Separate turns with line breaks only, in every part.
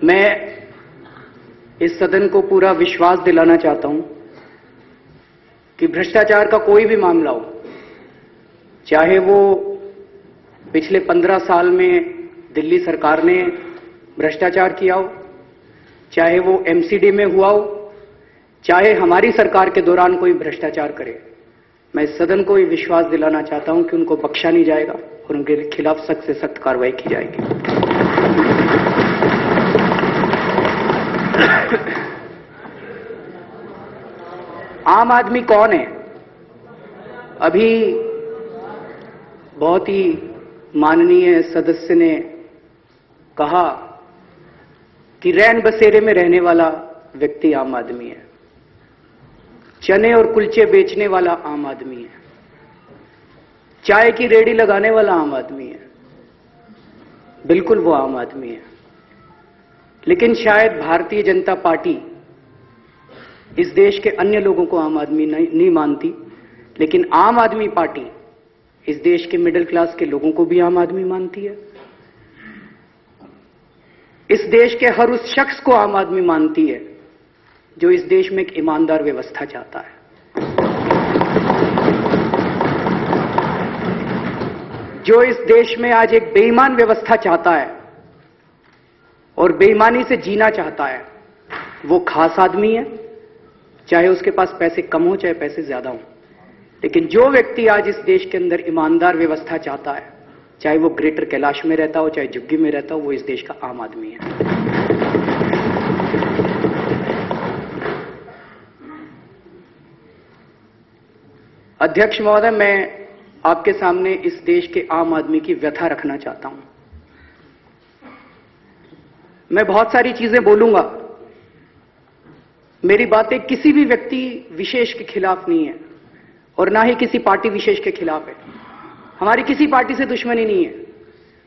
मैं इस सदन को पूरा विश्वास दिलाना चाहता हूं कि भ्रष्टाचार का कोई भी मामला हो, चाहे वो पिछले 15 साल में दिल्ली सरकार ने भ्रष्टाचार किया हो, चाहे वो एमसीडी में हुआ हो, चाहे हमारी सरकार के दौरान कोई भ्रष्टाचार करे, मैं इस सदन को ये विश्वास दिलाना चाहता हूं कि उनको बख्शा नहीं जाएगा और उनके खिलाफ सख्त से सख्त कार्रवाई की जाएगी। आम आदमी कौन है? अभी बहुत ही माननीय सदस्य ने कहा कि रैन बसेरे में रहने वाला व्यक्ति आम आदमी है, चने और कुलचे बेचने वाला आम आदमी है, चाय की रेहड़ी लगाने वाला आम आदमी है। बिल्कुल वो आम आदमी है, लेकिन शायद भारतीय जनता पार्टी इस देश के अन्य लोगों को आम आदमी नहीं मानती, लेकिन आम आदमी पार्टी इस देश के मिडिल क्लास के लोगों को भी आम आदमी मानती है। इस देश के हर उस शख्स को आम आदमी मानती है जो इस देश में एक ईमानदार व्यवस्था चाहता है। जो इस देश में आज एक बेईमान व्यवस्था चाहता है और बेईमानी से जीना चाहता है, वो खास आदमी है, चाहे उसके पास पैसे कम हो चाहे पैसे ज्यादा हो। लेकिन जो व्यक्ति आज इस देश के अंदर ईमानदार व्यवस्था चाहता है, चाहे वो ग्रेटर कैलाश में रहता हो चाहे झुग्गी में रहता हो, वो इस देश का आम आदमी है। अध्यक्ष महोदय, मैं आपके सामने इस देश के आम आदमी की व्यथा रखना चाहता हूं। मैं बहुत सारी चीजें बोलूंगा, मेरी बातें किसी भी व्यक्ति विशेष के खिलाफ नहीं है और ना ही किसी पार्टी विशेष के खिलाफ है। हमारी किसी पार्टी से दुश्मनी नहीं है,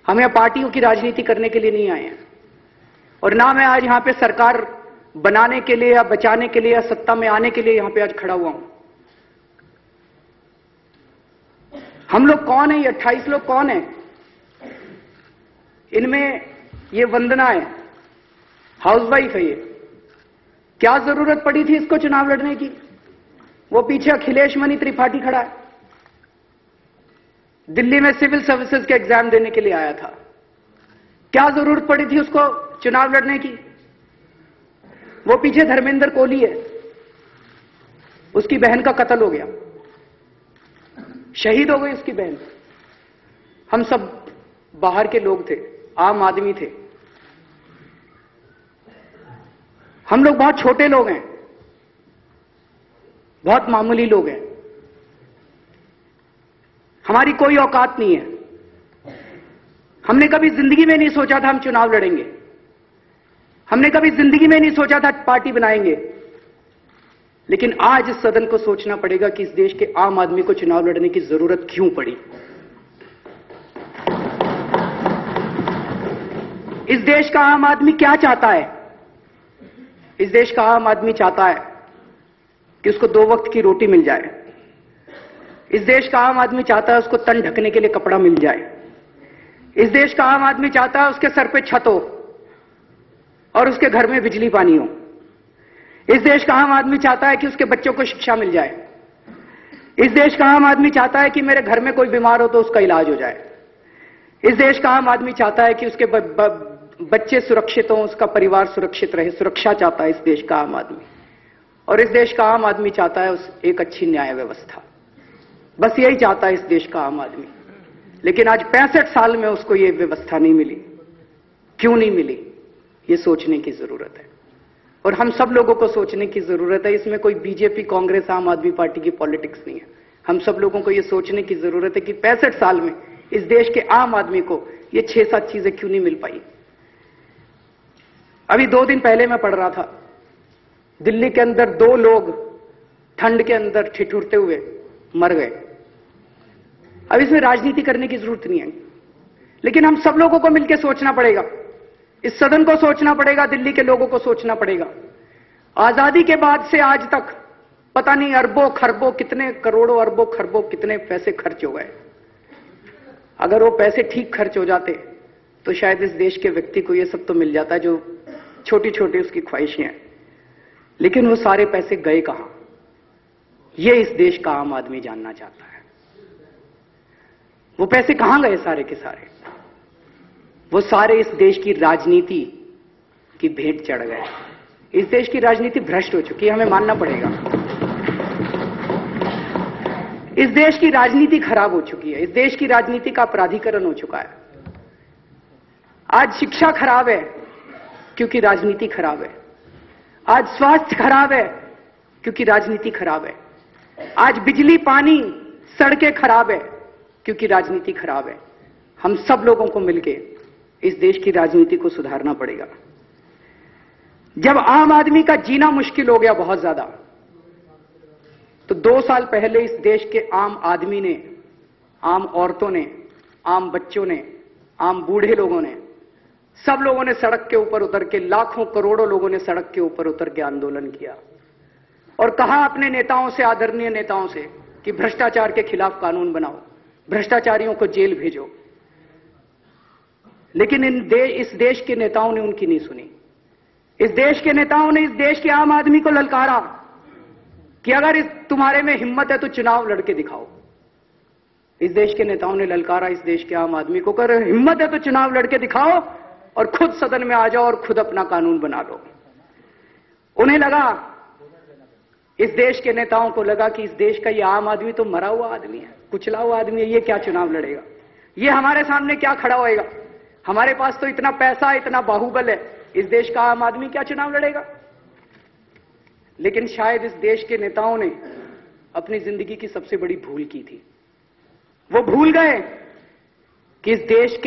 हम यहां पार्टियों की राजनीति करने के लिए नहीं आए हैं और ना मैं आज यहां पे सरकार बनाने के लिए या बचाने के लिए या सत्ता में आने के लिए यहां पे आज खड़ा हुआ हूं। हम लोग कौन है? ये 28 लोग कौन है? इनमें ये वंदना है, हाउसवाइफ है। ये क्या जरूरत पड़ी थी इसको चुनाव लड़ने की? वो पीछे अखिलेश मणि त्रिपाठी खड़ा है, दिल्ली में सिविल सर्विसेज के एग्जाम देने के लिए आया था। क्या जरूरत पड़ी थी उसको चुनाव लड़ने की? वो पीछे धर्मेंद्र कोहली है, उसकी बहन का कत्ल हो गया, शहीद हो गई उसकी बहन। हम सब बाहर के लोग थे, आम आदमी थे, हम लोग बहुत छोटे लोग हैं, बहुत मामूली लोग हैं, हमारी कोई औकात नहीं है। हमने कभी जिंदगी में नहीं सोचा था हम चुनाव लड़ेंगे, हमने कभी जिंदगी में नहीं सोचा था पार्टी बनाएंगे। लेकिन आज इस सदन को सोचना पड़ेगा कि इस देश के आम आदमी को चुनाव लड़ने की जरूरत क्यों पड़ी। इस देश का आम आदमी क्या चाहता है? इस देश का आम आदमी चाहता है कि उसको 2 वक्त की रोटी मिल जाए। इस देश का आम आदमी चाहता है उसको तन ढकने के लिए कपड़ा मिल जाए। इस देश का आम आदमी चाहता है उसके सर पे छत हो और उसके घर में बिजली पानी हो। इस देश का आम आदमी चाहता है कि उसके बच्चों को शिक्षा मिल जाए। इस देश का आम आदमी चाहता है कि मेरे घर में कोई बीमार हो तो उसका इलाज हो जाए। इस देश का आम आदमी चाहता है कि उसके बच्चे सुरक्षित हों, उसका परिवार सुरक्षित रहे, सुरक्षा चाहता है इस देश का आम आदमी। और इस देश का आम आदमी चाहता है एक अच्छी न्याय व्यवस्था। बस यही चाहता है इस देश का आम आदमी। लेकिन आज 65 साल में उसको ये व्यवस्था नहीं मिली। क्यों नहीं मिली, ये सोचने की जरूरत है और हम सब लोगों को सोचने की जरूरत है। इसमें कोई बीजेपी, कांग्रेस, आम आदमी पार्टी की पॉलिटिक्स नहीं है। हम सब लोगों को ये सोचने की जरूरत है कि 65 साल में इस देश के आम आदमी को ये 6-7 चीजें क्यों नहीं मिल पाई। अभी 2 दिन पहले मैं पढ़ रहा था, दिल्ली के अंदर 2 लोग ठंड के अंदर ठिठुरते हुए मर गए। अब इसमें राजनीति करने की जरूरत नहीं है, लेकिन हम सब लोगों को मिलकर सोचना पड़ेगा, इस सदन को सोचना पड़ेगा, दिल्ली के लोगों को सोचना पड़ेगा। आजादी के बाद से आज तक पता नहीं अरबों खरबों कितने करोड़ों अरबों खरबों कितने पैसे खर्च हो गए। अगर वो पैसे ठीक खर्च हो जाते तो शायद इस देश के व्यक्ति को ये सब तो मिल जाता है जो छोटी छोटी उसकी ख्वाहिशें हैं, लेकिन वो सारे पैसे गए कहां, ये इस देश का आम आदमी जानना चाहता है। वो पैसे कहां गए सारे के सारे? वो सारे इस देश की राजनीति की भेंट चढ़ गए। इस देश की राजनीति भ्रष्ट हो चुकी है, हमें मानना पड़ेगा। इस देश की राजनीति खराब हो चुकी है, इस देश की राजनीति का अपराधीकरण हो चुका है। आज शिक्षा खराब है क्योंकि राजनीति खराब है। आज स्वास्थ्य खराब है क्योंकि राजनीति खराब है। आज बिजली, पानी, सड़कें खराब है क्योंकि राजनीति खराब है। हम सब लोगों को मिलकर इस देश की राजनीति को सुधारना पड़ेगा। जब आम आदमी का जीना मुश्किल हो गया बहुत ज्यादा, तो 2 साल पहले इस देश के आम आदमी ने, आम औरतों ने, आम बच्चों ने, आम बूढ़े लोगों ने, सब लोगों ने सड़क के ऊपर उतर के, लाखों करोड़ों लोगों ने सड़क के ऊपर उतर के आंदोलन किया और कहा अपने नेताओं से, आदरणीय नेताओं से, कि भ्रष्टाचार के खिलाफ कानून बनाओ, भ्रष्टाचारियों को जेल भेजो। लेकिन इस देश के नेताओं ने उनकी नहीं सुनी। इस देश के नेताओं ने इस देश के आम आदमी को ललकारा कि अगर तुम्हारे में हिम्मत है तो चुनाव लड़के दिखाओ। इस देश के नेताओं ने ललकारा इस देश के आम आदमी को, अगर हिम्मत है तो चुनाव लड़के दिखाओ और खुद सदन में आ जाओ और खुद अपना कानून बना लो। उन्हें लगा, इस देश के नेताओं को लगा कि इस देश का ये आम आदमी तो मरा हुआ आदमी है, कुचला हुआ आदमी है, ये क्या चुनाव लड़ेगा, ये हमारे सामने क्या खड़ा होएगा, हमारे पास तो इतना पैसा, इतना बाहुबल है, इस देश का आम आदमी क्या चुनाव लड़ेगा। लेकिन शायद इस देश के नेताओं ने अपनी जिंदगी की सबसे बड़ी भूल की थी। वो भूल गए कि इस देश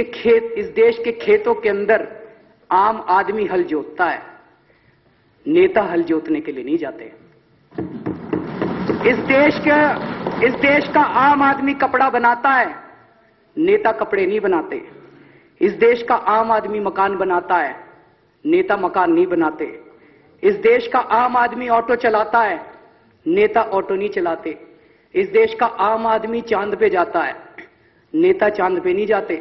के खेतों के अंदर आम आदमी हल जोतता है, नेता हल जोतने के लिए नहीं जाते। इस देश का आम आदमी कपड़ा बनाता है, नेता कपड़े नहीं बनाते। इस देश का आम आदमी मकान बनाता है, नेता मकान नहीं बनाते। इस देश का आम आदमी ऑटो चलाता है, नेता ऑटो नहीं चलाते। इस देश का आम आदमी चांद पे जाता है, नेता चांद पे नहीं जाते।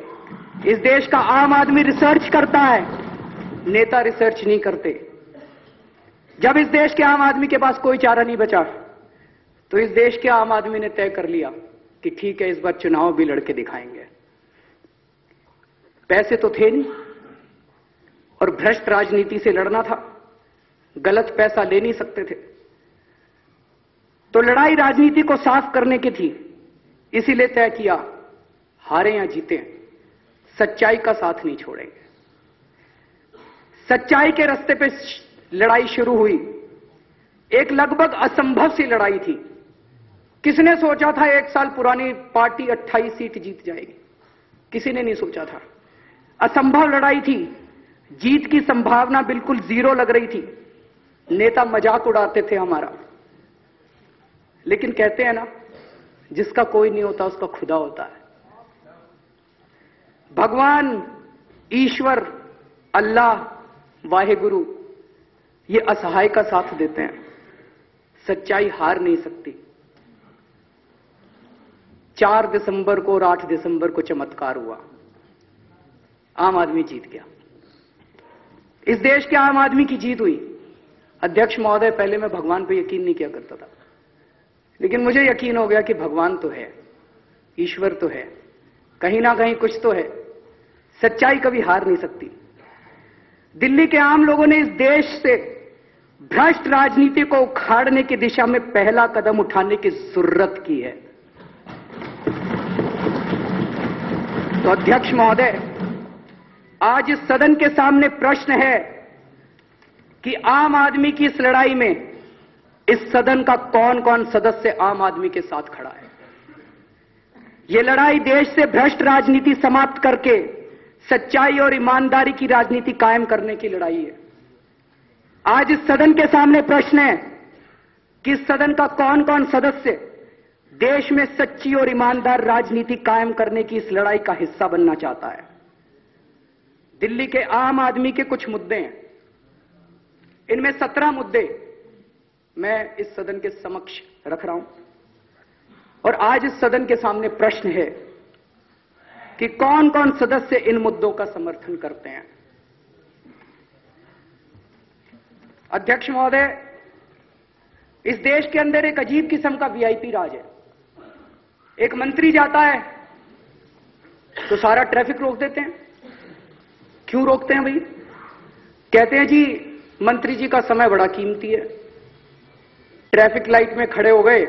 इस देश का आम आदमी रिसर्च करता है, नेता रिसर्च नहीं करते। जब इस देश के आम आदमी के पास कोई चारा नहीं बचा, तो इस देश के आम आदमी ने तय कर लिया कि ठीक है, इस बार चुनाव भी लड़के दिखाएंगे। पैसे तो थे नहीं और भ्रष्ट राजनीति से लड़ना था, गलत पैसा ले नहीं सकते थे, तो लड़ाई राजनीति को साफ करने की थी। इसीलिए तय किया, हारे या जीते, सच्चाई का साथ नहीं छोड़ेंगे। सच्चाई के रास्ते पे लड़ाई शुरू हुई। एक लगभग असंभव सी लड़ाई थी। किसने सोचा था 1 साल पुरानी पार्टी 28 सीट जीत जाएगी? किसी ने नहीं सोचा था। असंभव लड़ाई थी, जीत की संभावना बिल्कुल 0 लग रही थी। नेता मजाक उड़ाते थे हमारा, लेकिन कहते हैं ना, जिसका कोई नहीं होता उसका खुदा होता है। भगवान, ईश्वर, अल्लाह, वाहेगुरु, ये असहाय का साथ देते हैं। सच्चाई हार नहीं सकती। 4 दिसंबर को और 8 दिसंबर को चमत्कार हुआ, आम आदमी जीत गया। इस देश के आम आदमी की जीत हुई। अध्यक्ष महोदय, पहले मैं भगवान पे यकीन नहीं किया करता था, लेकिन मुझे यकीन हो गया कि भगवान तो है, ईश्वर तो है, कहीं ना कहीं कुछ तो है। सच्चाई कभी हार नहीं सकती। दिल्ली के आम लोगों ने इस देश से भ्रष्ट राजनीति को उखाड़ने की दिशा में पहला कदम उठाने की जरूरत की है। तो अध्यक्ष महोदय, आज इस सदन के सामने प्रश्न है कि आम आदमी की इस लड़ाई में इस सदन का कौन कौन सदस्य आम आदमी के साथ खड़ा है। यह लड़ाई देश से भ्रष्ट राजनीति समाप्त करके सच्चाई और ईमानदारी की राजनीति कायम करने की लड़ाई है। आज इस सदन के सामने प्रश्न है कि इस सदन का कौन कौन सदस्य देश में सच्ची और ईमानदार राजनीति कायम करने की इस लड़ाई का हिस्सा बनना चाहता है। दिल्ली के आम आदमी के कुछ मुद्दे हैं, इनमें 17 मुद्दे मैं इस सदन के समक्ष रख रहा हूं, और आज इस सदन के सामने प्रश्न है कि कौन कौन सदस्य इन मुद्दों का समर्थन करते हैं। अध्यक्ष महोदय, इस देश के अंदर एक अजीब किस्म का वीआईपी राज है। एक मंत्री जाता है तो सारा ट्रैफिक रोक देते हैं। क्यों रोकते हैं भाई? कहते हैं जी मंत्री जी का समय बड़ा कीमती है, ट्रैफिक लाइट में खड़े हो गए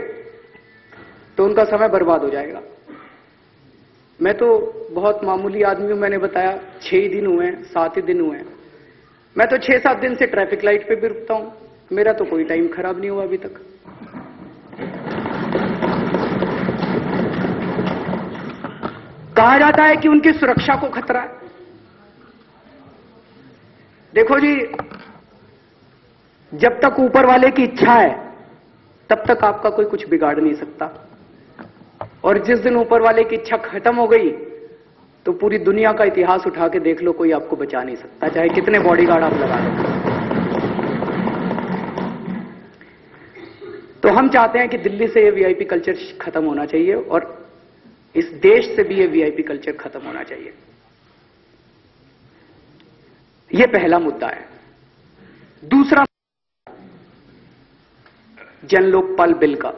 तो उनका समय बर्बाद हो जाएगा। मैं तो बहुत मामूली आदमी हूं, मैंने बताया 6 ही दिन हुए हैं, 7 ही दिन हुए हैं। मैं तो 6-7 दिन से ट्रैफिक लाइट पे भी रुकता हूं, मेरा तो कोई टाइम खराब नहीं हुआ अभी तक। कहा जाता है कि उनकी सुरक्षा को खतरा है। देखो जी, जब तक ऊपर वाले की इच्छा है तब तक आपका कोई कुछ बिगाड़ नहीं सकता, और जिस दिन ऊपर वाले की इच्छा खत्म हो गई तो पूरी दुनिया का इतिहास उठा के देख लो, कोई आपको बचा नहीं सकता, चाहे कितने बॉडीगार्ड आप लगा लो। तो हम चाहते हैं कि दिल्ली से ये वीआईपी कल्चर खत्म होना चाहिए और इस देश से भी ये वीआईपी कल्चर खत्म होना चाहिए। ये पहला मुद्दा है। दूसरा, जन लोकपाल बिल का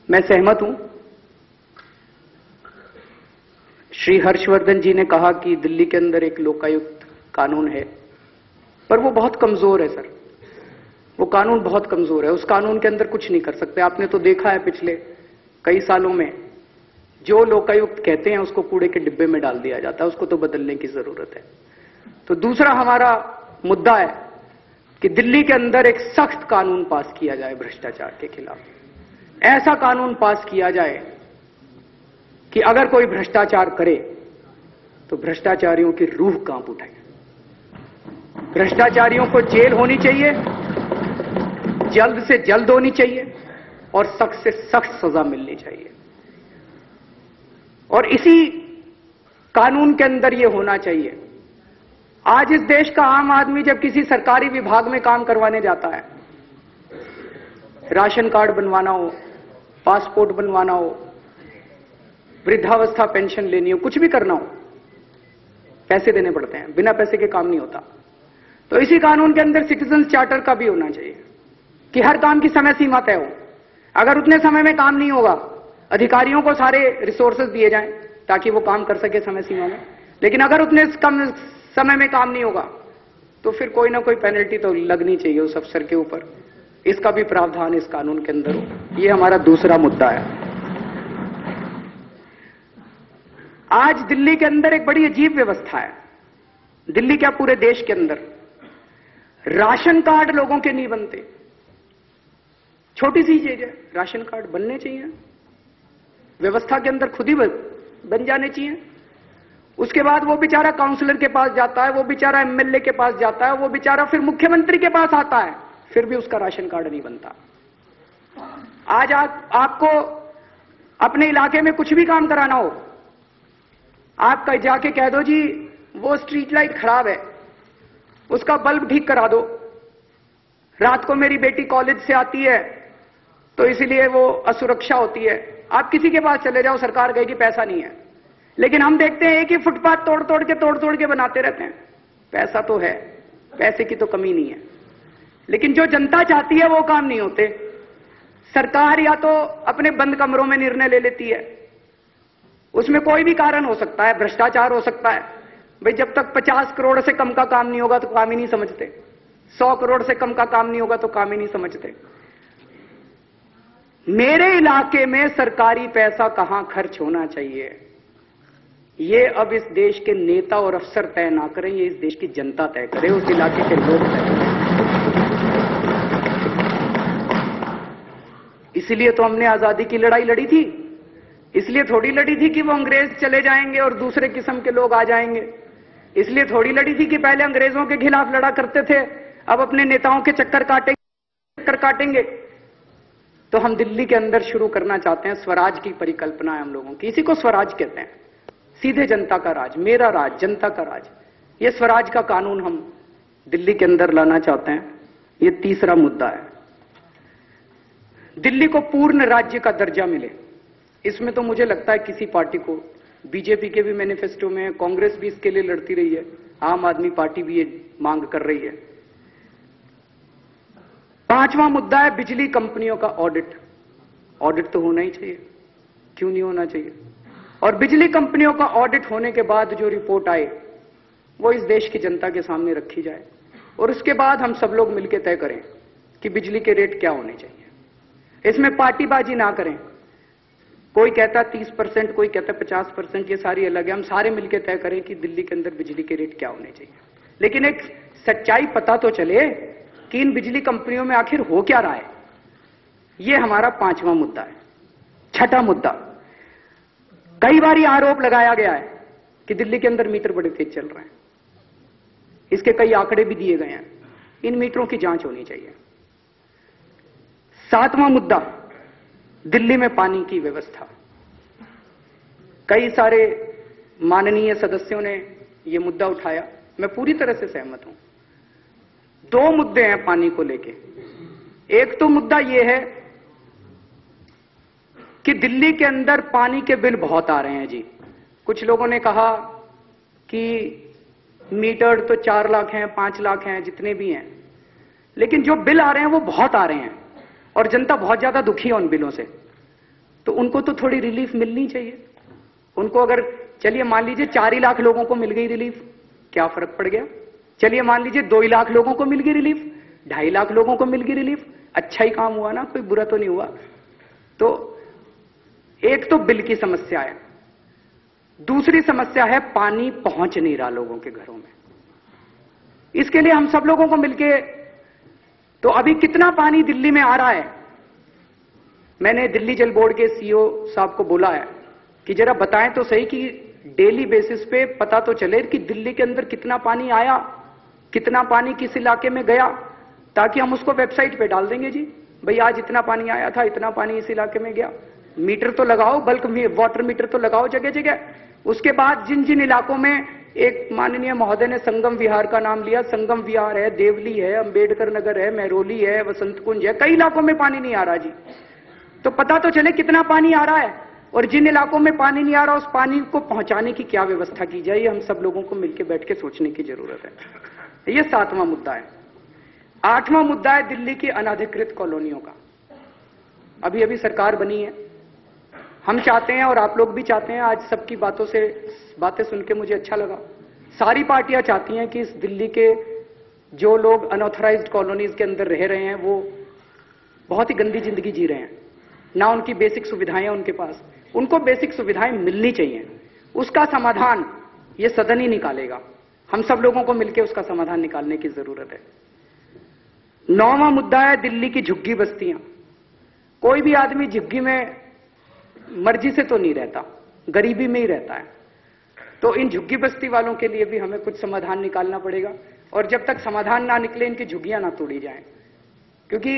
मैं सहमत हूं। श्री हर्षवर्धन जी ने कहा कि दिल्ली के अंदर एक लोकायुक्त कानून है, पर वो बहुत कमजोर है सर। वो कानून बहुत कमजोर है, उस कानून के अंदर कुछ नहीं कर सकते। आपने तो देखा है पिछले कई सालों में जो लोकायुक्त कहते हैं उसको कूड़े के डिब्बे में डाल दिया जाता है, उसको तो बदलने की जरूरत है। तो दूसरा हमारा मुद्दा है कि दिल्ली के अंदर एक सख्त कानून पास किया जाए भ्रष्टाचार के खिलाफ। ऐसा कानून पास किया जाए कि अगर कोई भ्रष्टाचार करे तो भ्रष्टाचारियों की रूह कांप उठाए। भ्रष्टाचारियों को जेल होनी चाहिए, जल्द से जल्द होनी चाहिए और सख्त से सख्त सजा मिलनी चाहिए। और इसी कानून के अंदर यह होना चाहिए। आज इस देश का आम आदमी जब किसी सरकारी विभाग में काम करवाने जाता है, राशन कार्ड बनवाना हो, पासपोर्ट बनवाना हो, वृद्धावस्था पेंशन लेनी हो, कुछ भी करना हो, पैसे देने पड़ते हैं, बिना पैसे के काम नहीं होता। तो इसी कानून के अंदर सिटीजन चार्टर का भी होना चाहिए कि हर काम की समय सीमा तय हो। अगर उतने समय में काम नहीं होगा, अधिकारियों को सारे रिसोर्सेज दिए जाएं ताकि वो काम कर सके समय सीमा में। लेकिन अगर उतने कम समय में काम नहीं होगा तो फिर कोई ना कोई पेनल्टी तो लगनी चाहिए उस अफसर के ऊपर। इसका भी प्रावधान इस कानून के अंदर हो। यह हमारा दूसरा मुद्दा है। आज दिल्ली के अंदर एक बड़ी अजीब व्यवस्था है। दिल्ली क्या पूरे देश के अंदर राशन कार्ड लोगों के नहीं बनते। छोटी सी चीज है, राशन कार्ड बनने चाहिए, व्यवस्था के अंदर खुद ही बन जाने चाहिए। उसके बाद वो बेचारा काउंसलर के पास जाता है, वो बेचारा एमएलए के पास जाता है, वो बेचारा फिर मुख्यमंत्री के पास आता है, फिर भी उसका राशन कार्ड नहीं बनता। आज आपको अपने इलाके में कुछ भी काम कराना हो, आप जाके कह दो जी वो स्ट्रीट लाइट खराब है, उसका बल्ब ठीक करा दो। रात को मेरी बेटी कॉलेज से आती है तो इसलिए वो असुरक्षा होती है। आप किसी के पास चले जाओ, सरकार कहेगी पैसा नहीं है। लेकिन हम देखते हैं कि फुटपाथ तोड़ तोड़ के बनाते रहते हैं। पैसा तो है, पैसे की तो कमी नहीं है, लेकिन जो जनता चाहती है वो काम नहीं होते। सरकार या तो अपने बंद कमरों में निर्णय ले लेती है, उसमें कोई भी कारण हो सकता है, भ्रष्टाचार हो सकता है। भाई जब तक 50 करोड़ से कम का काम नहीं होगा तो काम ही नहीं समझते, 100 करोड़ से कम का काम नहीं होगा तो काम ही नहीं समझते। मेरे इलाके में सरकारी पैसा कहां खर्च होना चाहिए, ये अब इस देश के नेता और अफसर तय ना करें, ये इस देश की जनता तय करे, उस इलाके के लोग तय करें। इसलिए तो हमने आजादी की लड़ाई लड़ी थी, इसलिए थोड़ी लड़ी थी कि वो अंग्रेज चले जाएंगे और दूसरे किस्म के लोग आ जाएंगे। इसलिए थोड़ी लड़ी थी कि पहले अंग्रेजों के खिलाफ लड़ा करते थे, अब अपने नेताओं के चक्कर काटेंगे। तो हम दिल्ली के अंदर शुरू करना चाहते हैं, स्वराज की परिकल्पना है हम लोगों की। इसी को स्वराज कहते हैं, सीधे जनता का राज, मेरा राज, जनता का राज। ये स्वराज का कानून हम दिल्ली के अंदर लाना चाहते हैं। ये तीसरा मुद्दा है। दिल्ली को पूर्ण राज्य का दर्जा मिले, इसमें तो मुझे लगता है किसी पार्टी को, बीजेपी के भी मैनिफेस्टो में, कांग्रेस भी इसके लिए लड़ती रही है, आम आदमी पार्टी भी ये मांग कर रही है पांचवा मुद्दा है बिजली कंपनियों का ऑडिट। ऑडिट तो होना ही चाहिए, क्यों नहीं होना चाहिए? और बिजली कंपनियों का ऑडिट होने के बाद जो रिपोर्ट आए वो इस देश की जनता के सामने रखी जाए और उसके बाद हम सब लोग मिलकर तय करें कि बिजली के रेट क्या होने चाहिए। इसमें पार्टीबाजी ना करें। कोई कहता 30%, कोई कहता 50%, ये सारी अलग है। हम सारे मिलकर तय करें कि दिल्ली के अंदर बिजली के रेट क्या होने चाहिए। लेकिन एक सच्चाई पता तो चले कि इन बिजली कंपनियों में आखिर हो क्या रहा है। ये हमारा पांचवा मुद्दा है। छठा मुद्दा, कई बार आरोप लगाया गया है कि दिल्ली के अंदर मीटर बड़े तेज चल रहे हैं। इसके कई आंकड़े भी दिए गए हैं। इन मीटरों की जांच होनी चाहिए। सातवां मुद्दा, दिल्ली में पानी की व्यवस्था। कई सारे माननीय सदस्यों ने यह मुद्दा उठाया, मैं पूरी तरह से सहमत हूं। दो मुद्दे हैं पानी को लेके। एक तो मुद्दा यह है कि दिल्ली के अंदर पानी के बिल बहुत आ रहे हैं जी। कुछ लोगों ने कहा कि मीटर तो 4 लाख हैं, 5 लाख हैं, जितने भी हैं, लेकिन जो बिल आ रहे हैं वो बहुत आ रहे हैं और जनता बहुत ज्यादा दुखी है उन बिलों से। तो उनको तो थोड़ी रिलीफ मिलनी चाहिए। उनको अगर, चलिए मान लीजिए 4 ही लाख लोगों को मिल गई रिलीफ, क्या फर्क पड़ गया? चलिए मान लीजिए 2 ही लाख लोगों को मिल गई रिलीफ, 2.5 लाख लोगों को मिल गई रिलीफ, अच्छा ही काम हुआ ना, कोई बुरा तो नहीं हुआ। तो एक तो बिल की समस्या है, दूसरी समस्या है पानी पहुंच नहीं रहा लोगों के घरों में। इसके लिए हम सब लोगों को मिलके, तो अभी कितना पानी दिल्ली में आ रहा है, मैंने दिल्ली जल बोर्ड के सीईओ साहब को बोला है कि जरा बताएं तो सही कि डेली बेसिस पे पता तो चले कि दिल्ली के अंदर कितना पानी आया, कितना पानी किस इलाके में गया, ताकि हम उसको वेबसाइट पे डाल देंगे जी, भाई आज इतना पानी आया था, इतना पानी इस इलाके में गया। मीटर तो लगाओ, बल्क वाटर मीटर तो लगाओ जगह जगह। उसके बाद जिन जिन इलाकों में, एक माननीय महोदय ने संगम विहार का नाम लिया, संगम विहार है, देवली है, अंबेडकर नगर है, महरौली है, वसंत कुंज है, कई इलाकों में पानी नहीं आ रहा जी। तो पता तो चले कितना पानी आ रहा है, और जिन इलाकों में पानी नहीं आ रहा उस पानी को पहुंचाने की क्या व्यवस्था की जाए, हम सब लोगों को मिलकर बैठ के सोचने की जरूरत है। यह 7वां मुद्दा है। 8वां मुद्दा है दिल्ली की अनाधिकृत कॉलोनियों का। अभी अभी सरकार बनी है, हम चाहते हैं और आप लोग भी चाहते हैं, आज सबकी बातें सुन के मुझे अच्छा लगा, सारी पार्टियां चाहती हैं कि इस दिल्ली के जो लोग अनऑथराइज्ड कॉलोनीज के अंदर रह रहे हैं वो बहुत ही गंदी जिंदगी जी रहे हैं, ना उनकी बेसिक सुविधाएं उनके पास, उनको बेसिक सुविधाएं मिलनी चाहिए। उसका समाधान ये सदन ही निकालेगा, हम सब लोगों को मिलकर उसका समाधान निकालने की जरूरत है। 9वां मुद्दा है दिल्ली की झुग्गी बस्तियां। कोई भी आदमी झुग्गी में मर्जी से तो नहीं रहता, गरीबी में ही रहता है। तो इन झुग्गी बस्ती वालों के लिए भी हमें कुछ समाधान निकालना पड़ेगा, और जब तक समाधान ना निकले इनकी झुग्गियां ना तोड़ी जाएं। क्योंकि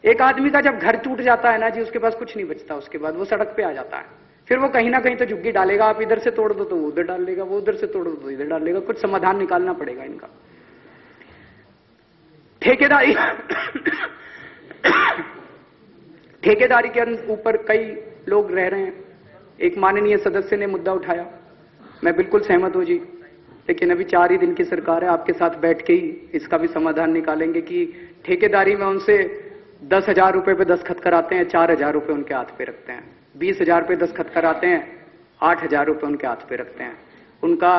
एक आदमी का जब घर टूट जाता है ना जी, उसके पास कुछ नहीं बचता, उसके बाद वो सड़क पे आ जाता है, फिर वो कहीं ना कहीं तो झुग्गी डालेगा। आप इधर से तोड़ दो तो वो उधर डाल लेगा, वो उधर से तोड़ दो तो इधर डाल लेगा। कुछ समाधान निकालना पड़ेगा इनका। ठेकेदारी के ऊपर कई लोग रह रहे हैं। एक माननीय सदस्य ने मुद्दा उठाया, मैं बिल्कुल सहमत हूं जी, लेकिन अभी 4 ही दिन की सरकार है, आपके साथ बैठ के ही इसका भी समाधान निकालेंगे कि ठेकेदारी में उनसे 10,000 रुपए पे दस्तखत कराते हैं, 4,000 रुपए उनके हाथ पे रखते हैं, 20,000 पे दस्तखत कराते हैं, 8,000 रुपए उनके हाथ पे रखते हैं, उनका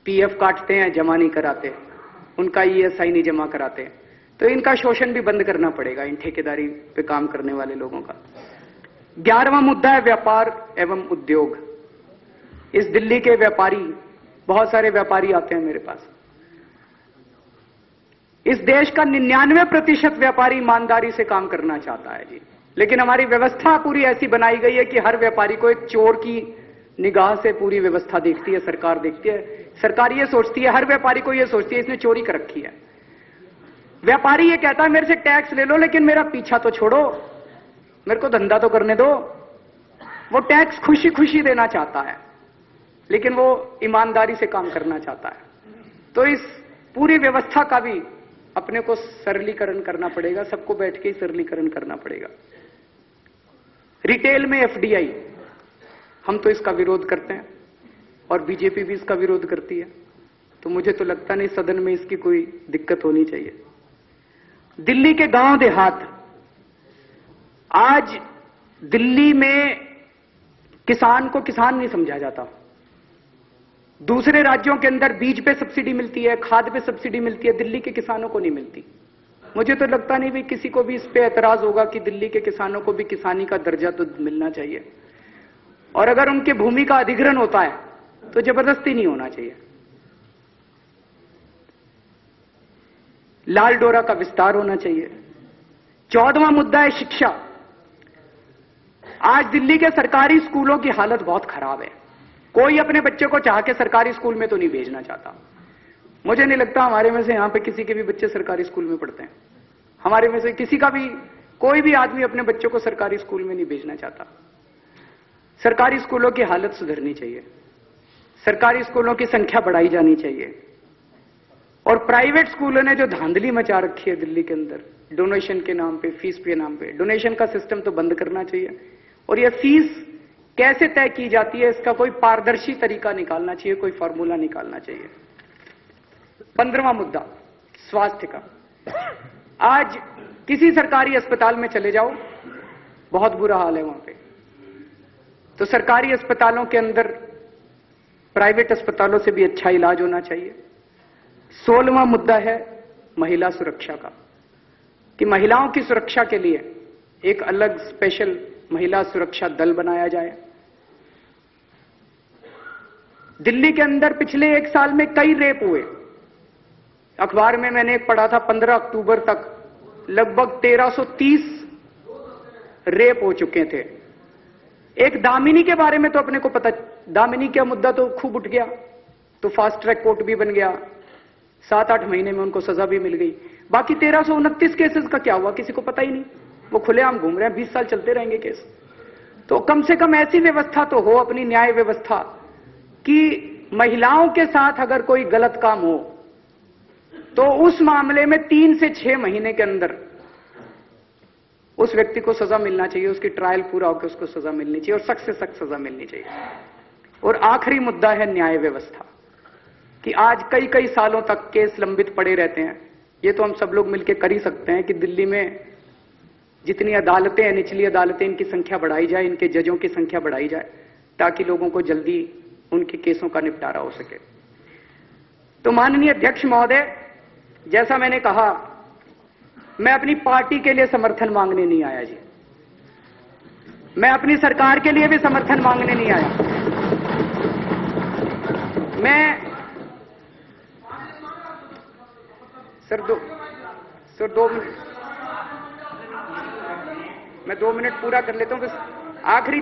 पीएफ काटते हैं, जमा नहीं कराते, उनका ईएसआई नहीं जमा कराते। तो इनका शोषण भी बंद करना पड़ेगा, इन ठेकेदारी पे काम करने वाले लोगों का। 11वां मुद्दा है व्यापार एवं उद्योग। इस दिल्ली के व्यापारी, बहुत सारे व्यापारी आते हैं मेरे पास। इस देश का 99% व्यापारी ईमानदारी से काम करना चाहता है जी, लेकिन हमारी व्यवस्था पूरी ऐसी बनाई गई है कि हर व्यापारी को एक चोर की निगाह से पूरी व्यवस्था देखती है, सरकार देखती है। सरकार ये सोचती है, हर व्यापारी को ये सोचती है इसने चोरी कर रखी है। व्यापारी ये कहता है मेरे से टैक्स ले लो, लेकिन मेरा पीछा तो छोड़ो, मेरे को धंधा तो करने दो। वो टैक्स खुशी खुशी देना चाहता है, लेकिन वो ईमानदारी से काम करना चाहता है। तो इस पूरी व्यवस्था का भी अपने को सरलीकरण करना पड़ेगा, सबको बैठ के ही सरलीकरण करना पड़ेगा। रिटेल में एफडीआई, हम तो इसका विरोध करते हैं और बीजेपी भी इसका विरोध करती है, तो मुझे तो लगता नहीं सदन में इसकी कोई दिक्कत होनी चाहिए। दिल्ली के गांव देहात, आज दिल्ली में किसान को किसान नहीं समझा जाता। दूसरे राज्यों के अंदर बीज पे सब्सिडी मिलती है, खाद पे सब्सिडी मिलती है, दिल्ली के किसानों को नहीं मिलती। मुझे तो लगता नहीं भी किसी को भी इस पे एतराज होगा कि दिल्ली के किसानों को भी किसानी का दर्जा तो मिलना चाहिए, और अगर उनके भूमि का अधिग्रहण होता है तो जबरदस्ती नहीं होना चाहिए। लाल डोरा का विस्तार होना चाहिए। 14वां मुद्दा है शिक्षा। आज दिल्ली के सरकारी स्कूलों की हालत बहुत खराब है। कोई अपने बच्चे को चाह के सरकारी स्कूल में तो नहीं भेजना चाहता। मुझे नहीं लगता हमारे में से यहां पे किसी के भी बच्चे सरकारी स्कूल में पढ़ते हैं। हमारे में से किसी का भी कोई भी आदमी अपने बच्चों को सरकारी स्कूल में नहीं भेजना चाहता। सरकारी स्कूलों की हालत सुधरनी चाहिए, सरकारी स्कूलों की संख्या बढ़ाई जानी चाहिए। और प्राइवेट स्कूलों ने जो धांधली मचा रखी है दिल्ली के अंदर, डोनेशन के नाम पे, फीस के नाम पे, डोनेशन का सिस्टम तो बंद करना चाहिए। और यह फीस कैसे तय की जाती है, इसका कोई पारदर्शी तरीका निकालना चाहिए, कोई फॉर्मूला निकालना चाहिए। 15वां मुद्दा स्वास्थ्य का। आज किसी सरकारी अस्पताल में चले जाओ, बहुत बुरा हाल है वहां पे। तो सरकारी अस्पतालों के अंदर प्राइवेट अस्पतालों से भी अच्छा इलाज होना चाहिए। 16वां मुद्दा है महिला सुरक्षा का, कि महिलाओं की सुरक्षा के लिए एक अलग स्पेशल महिला सुरक्षा दल बनाया जाए। दिल्ली के अंदर पिछले 1 साल में कई रेप हुए। अखबार में मैंने एक पढ़ा था, 15 अक्टूबर तक लगभग 1330 रेप हो चुके थे। एक दामिनी के बारे में तो अपने को पता, दामिनी का मुद्दा तो खूब उठ गया, तो फास्ट ट्रैक कोर्ट भी बन गया, 7-8 महीने में उनको सजा भी मिल गई। बाकी 1329 केसेस का क्या हुआ किसी को पता ही नहीं, वो खुलेआम घूम रहे हैं, 20 साल चलते रहेंगे केस। तो कम से कम ऐसी व्यवस्था तो हो अपनी न्याय व्यवस्था कि महिलाओं के साथ अगर कोई गलत काम हो तो उस मामले में 3 से 6 महीने के अंदर उस व्यक्ति को सजा मिलना चाहिए, उसकी ट्रायल पूरा होकर उसको सजा मिलनी चाहिए और सख्त से सख्त सजा मिलनी चाहिए। और आखिरी मुद्दा है न्याय व्यवस्था, कि आज कई सालों तक केस लंबित पड़े रहते हैं। ये तो हम सब लोग मिलकर कर ही सकते हैं कि दिल्ली में जितनी अदालतें हैं, निचली अदालतें, इनकी संख्या बढ़ाई जाए, इनके जजों की संख्या बढ़ाई जाए, ताकि लोगों को जल्दी उनके केसों का निपटारा हो सके। तो माननीय अध्यक्ष महोदय, जैसा मैंने कहा, मैं अपनी पार्टी के लिए समर्थन मांगने नहीं आया जी, मैं अपनी सरकार के लिए भी समर्थन मांगने नहीं आया। मैं सर 2 मिनट, मैं 2 मिनट पूरा कर लेता हूं, बस आखिरी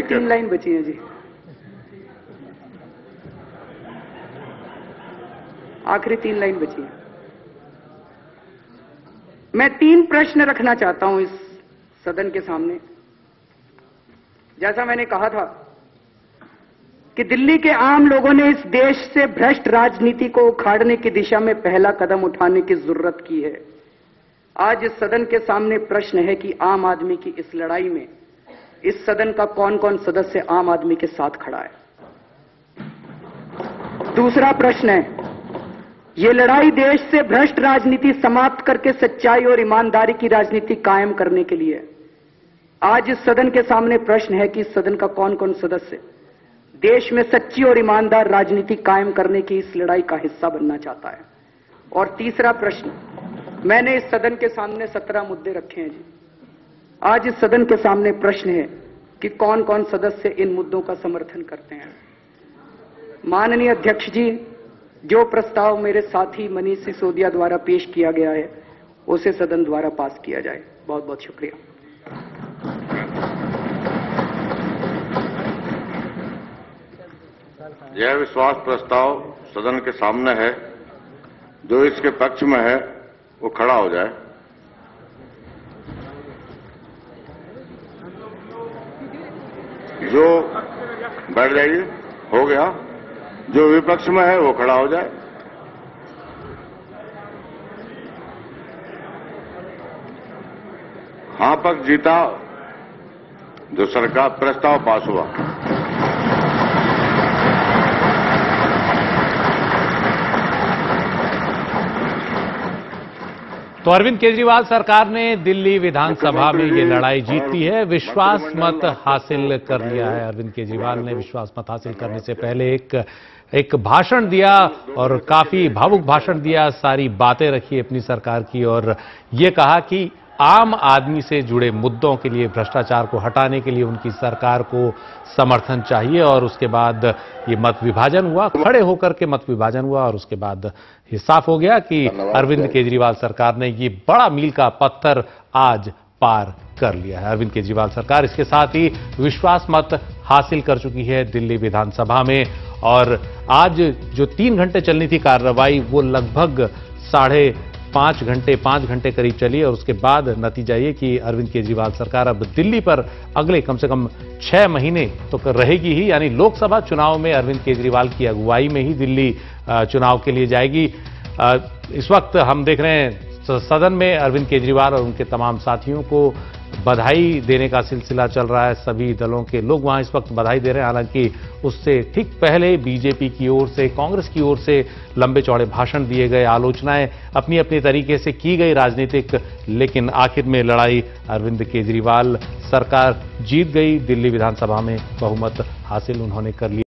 तीन लाइन बची हैं जी। आखिरी 3 लाइन बची हैं। मैं 3 प्रश्न रखना चाहता हूं इस सदन के सामने। जैसा मैंने कहा था कि दिल्ली के आम लोगों ने इस देश से भ्रष्ट राजनीति को उखाड़ने की दिशा में पहला कदम उठाने की जरूरत की है। आज इस सदन के सामने प्रश्न है कि आम आदमी की इस लड़ाई में इस सदन का कौन कौन सदस्य आम आदमी के साथ खड़ा है। दूसरा प्रश्न है, ये लड़ाई देश से भ्रष्ट राजनीति समाप्त करके सच्चाई और ईमानदारी की राजनीति कायम करने के लिए। आज इस सदन के सामने प्रश्न है कि इस सदन का कौन कौन सदस्य देश में सच्ची और ईमानदार राजनीति कायम करने की इस लड़ाई का हिस्सा बनना चाहता है। और तीसरा प्रश्न, मैंने इस सदन के सामने 17 मुद्दे रखे हैं जी। आज इस सदन के सामने प्रश्न है कि कौन कौन सदस्य इन मुद्दों का समर्थन करते हैं। माननीय अध्यक्ष जी, जो प्रस्ताव मेरे साथी मनीष सिसोदिया द्वारा पेश किया गया है उसे सदन द्वारा पास किया जाए। बहुत बहुत शुक्रिया।
यह विश्वास प्रस्ताव सदन के सामने है। जो इसके पक्ष में है वो खड़ा हो जाए। जो बैठ जाइए, हो गया। जो विपक्ष में है वो खड़ा हो जाए। हाँ पक्ष जीता, जो सरकार प्रस्ताव पास हुआ।
तो अरविंद केजरीवाल सरकार ने दिल्ली विधानसभा में ये लड़ाई जीत ली है, विश्वास मत हासिल कर लिया है। अरविंद केजरीवाल ने विश्वास मत हासिल करने से पहले एक भाषण दिया और काफी भावुक भाषण दिया, सारी बातें रखी अपनी सरकार की और ये कहा कि आम आदमी से जुड़े मुद्दों के लिए, भ्रष्टाचार को हटाने के लिए उनकी सरकार को समर्थन चाहिए। और उसके बाद ये मत विभाजन हुआ, खड़े होकर के मत विभाजन हुआ और उसके बाद ये साफ हो गया कि अरविंद केजरीवाल सरकार ने ये बड़ा मील का पत्थर आज पार कर लिया है। अरविंद केजरीवाल सरकार इसके साथ ही विश्वास मत हासिल कर चुकी है दिल्ली विधानसभा में। और आज जो 3 घंटे चलनी थी कार्रवाई, वो लगभग 5.5 घंटे करीब चली और उसके बाद नतीजा ये कि अरविंद केजरीवाल सरकार अब दिल्ली पर अगले कम से कम 6 महीने तो रहेगी ही, यानी लोकसभा चुनाव में अरविंद केजरीवाल की अगुवाई में ही दिल्ली चुनाव के लिए जाएगी। इस वक्त हम देख रहे हैं सदन में अरविंद केजरीवाल और उनके तमाम साथियों को बधाई देने का सिलसिला चल रहा है। सभी दलों के लोग वहां इस वक्त बधाई दे रहे हैं। हालांकि उससे ठीक पहले बीजेपी की ओर से, कांग्रेस की ओर से लंबे चौड़े भाषण दिए गए, आलोचनाएं अपनी अपनी तरीके से की गई राजनीतिक, लेकिन आखिर में लड़ाई अरविंद केजरीवाल सरकार जीत गई। दिल्ली विधानसभा में बहुमत हासिल उन्होंने कर लिया।